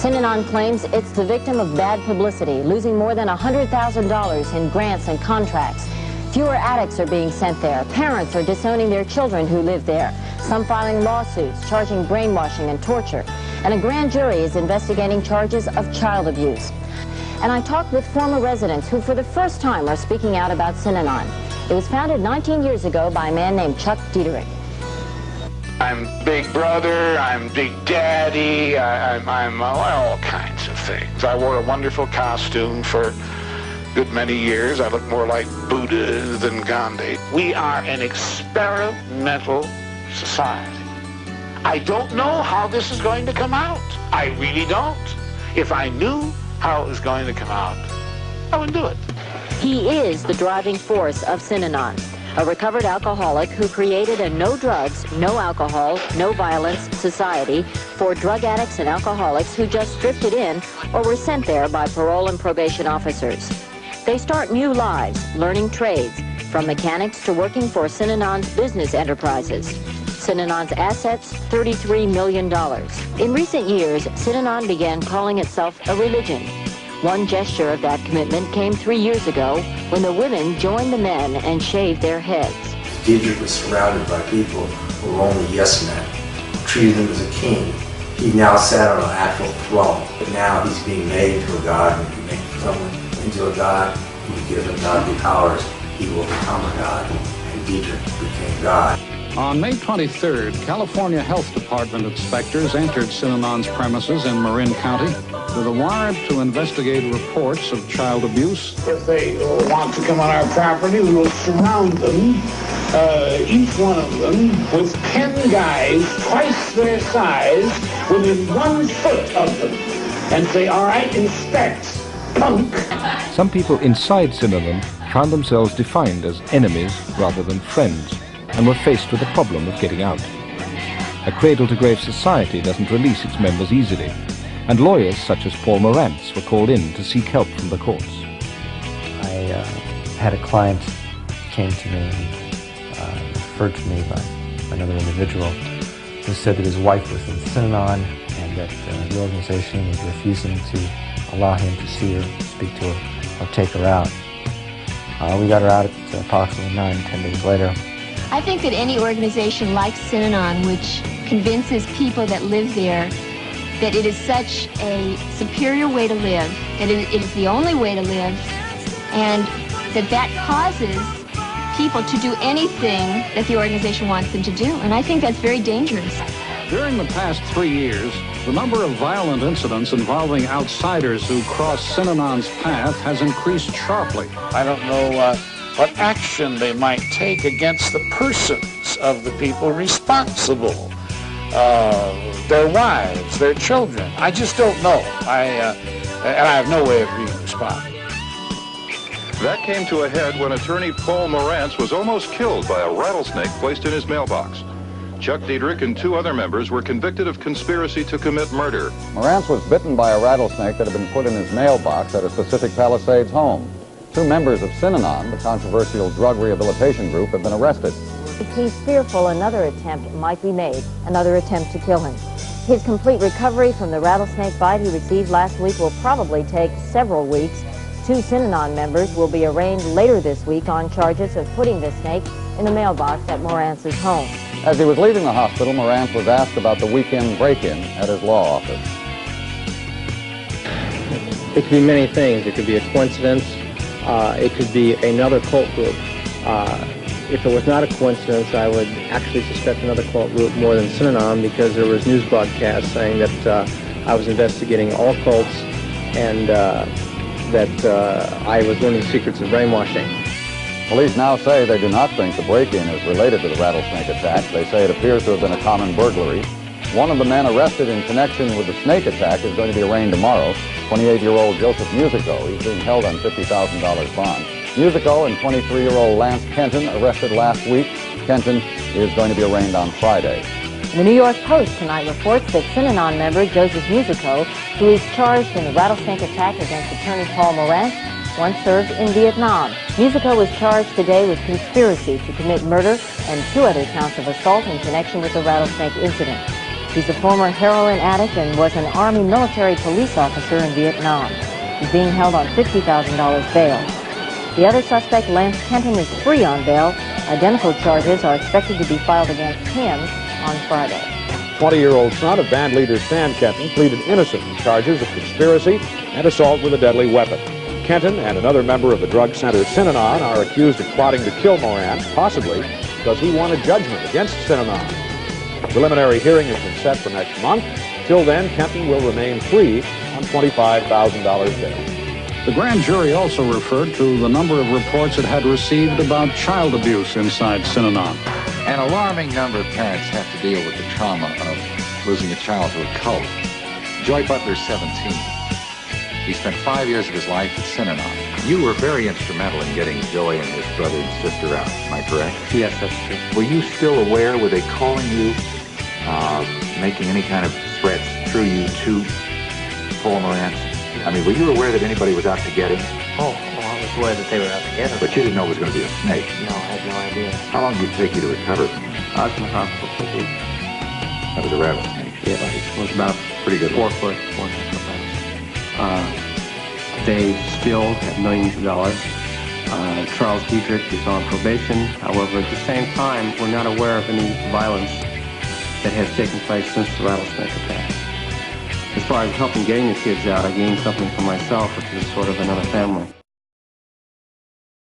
Synanon claims it's the victim of bad publicity, losing more than $100,000 in grants and contracts. Fewer addicts are being sent there. Parents are disowning their children who live there. Some filing lawsuits, charging brainwashing and torture. And a grand jury is investigating charges of child abuse. And I talked with former residents who for the first time are speaking out about Synanon. It was founded 19 years ago by a man named Chuck Dieterich. I'm Big Brother, I'm Big Daddy, I'm all kinds of things. I wore a wonderful costume for a good many years. I look more like Buddha than Gandhi. We are an experimental society. I don't know how this is going to come out. I really don't. If I knew how it was going to come out, I would do it. He is the driving force of Synanon, a recovered alcoholic who created a no drugs, no alcohol, no violence society for drug addicts and alcoholics who just drifted in or were sent there by parole and probation officers. They start new lives, learning trades, from mechanics to working for Synanon's business enterprises. Synanon's assets, $33 million. In recent years, Synanon began calling itself a religion. One gesture of that commitment came 3 years ago when the women joined the men and shaved their heads. Dieterich was surrounded by people who were only yes men, who treated him as a king. He now sat on an actual throne, but now he's being made into a god. And if you make someone into a god, you give him godly powers, he will become a god. And Dieterich became God. On May 23rd, California Health Department inspectors entered Synanon's premises in Marin County with a warrant to investigate reports of child abuse. If they want to come on our property, we will surround them, each one of them, with 10 guys twice their size within 1 foot of them, and say, all right, inspect, punk. Some people inside Synanon found themselves defined as enemies rather than friends, and were faced with the problem of getting out. A cradle-to-grave society doesn't release its members easily, and lawyers such as Paul Morantz were called in to seek help from the courts. I had a client who came to me, referred to me by another individual, who said that his wife was in Synanon and that the organization was refusing to allow him to see her, speak to her, or take her out. We got her out at approximately 9-10 days later. I think that any organization like Synanon, which convinces people that live there that it is such a superior way to live, that it is the only way to live, and that causes people to do anything that the organization wants them to do. And I think that's very dangerous. During the past 3 years, the number of violent incidents involving outsiders who cross Synanon's path has increased sharply. I don't know what action they might take against the persons of the people responsible, their wives, their children. I just don't know. And I have no way of being responding. That came to a head when attorney Paul Morantz was almost killed by a rattlesnake placed in his mailbox. Chuck Dieterich and 2 other members were convicted of conspiracy to commit murder. Morantz was bitten by a rattlesnake that had been put in his mailbox at a Pacific Palisades home. 2 members of Synanon, the controversial drug rehabilitation group, have been arrested. He's fearful another attempt might be made, another attempt to kill him. His complete recovery from the rattlesnake bite he received last week will probably take several weeks. 2 Synanon members will be arraigned later this week on charges of putting the snake in the mailbox at Morantz's home. As he was leaving the hospital, Morantz was asked about the weekend break-in at his law office. It could be many things. It could be a coincidence. It could be another cult group. If it was not a coincidence, I would actually suspect another cult group more than Synanon, because there was news broadcasts saying that I was investigating all cults and that I was learning secrets of brainwashing. Police now say they do not think the break-in is related to the rattlesnake attack. They say it appears to have been a common burglary. One of the men arrested in connection with the snake attack is going to be arraigned tomorrow. 28-year-old Joseph Musico. He's being held on $50,000 bond. Musico and 23-year-old Lance Kenton arrested last week. Kenton is going to be arraigned on Friday. The New York Post tonight reports that Synanon member Joseph Musico, who is charged in the rattlesnake attack against attorney Paul Morantz, once served in Vietnam. Musico was charged today with conspiracy to commit murder and 2 other counts of assault in connection with the rattlesnake incident. He's a former heroin addict and was an Army military police officer in Vietnam. He's being held on $50,000 bail. The other suspect, Lance Kenton, is free on bail. Identical charges are expected to be filed against him on Friday. 20-year-old son of band leader Stan Kenton pleaded innocent in charges of conspiracy and assault with a deadly weapon. Kenton and another member of the drug center Synanon are accused of plotting to kill Morantz, possibly because he won a judgment against Synanon. A preliminary hearing has been set for next month. Till then, Kenton will remain free on $25,000 bail. The grand jury also referred to the number of reports it had received about child abuse inside Synanon. An alarming number of parents have to deal with the trauma of losing a child to a cult. Joy Butler's 17. He spent 5 years of his life at Synanon. You were very instrumental in getting Joy and his brother and sister out, am I correct? Yes, that's true. Were you still aware, were they calling you, making any kind of threats through you to Paul Morantz? I mean, were you aware that anybody was out to get him? Oh, I was aware that they were out to get him. But you didn't know it was going to be a snake? No, I had no idea. How long did it take you to recover from that? I was in the hospital for a week. That was a rattlesnake? Yeah, it was about pretty good 4 foot, 4 foot. They still have millions of dollars. Charles Diedrich is on probation. However, at the same time, we're not aware of any violence that has taken place since the rattlesnake attack. As far as helping getting the kids out, I gained something for myself, which is sort of another family.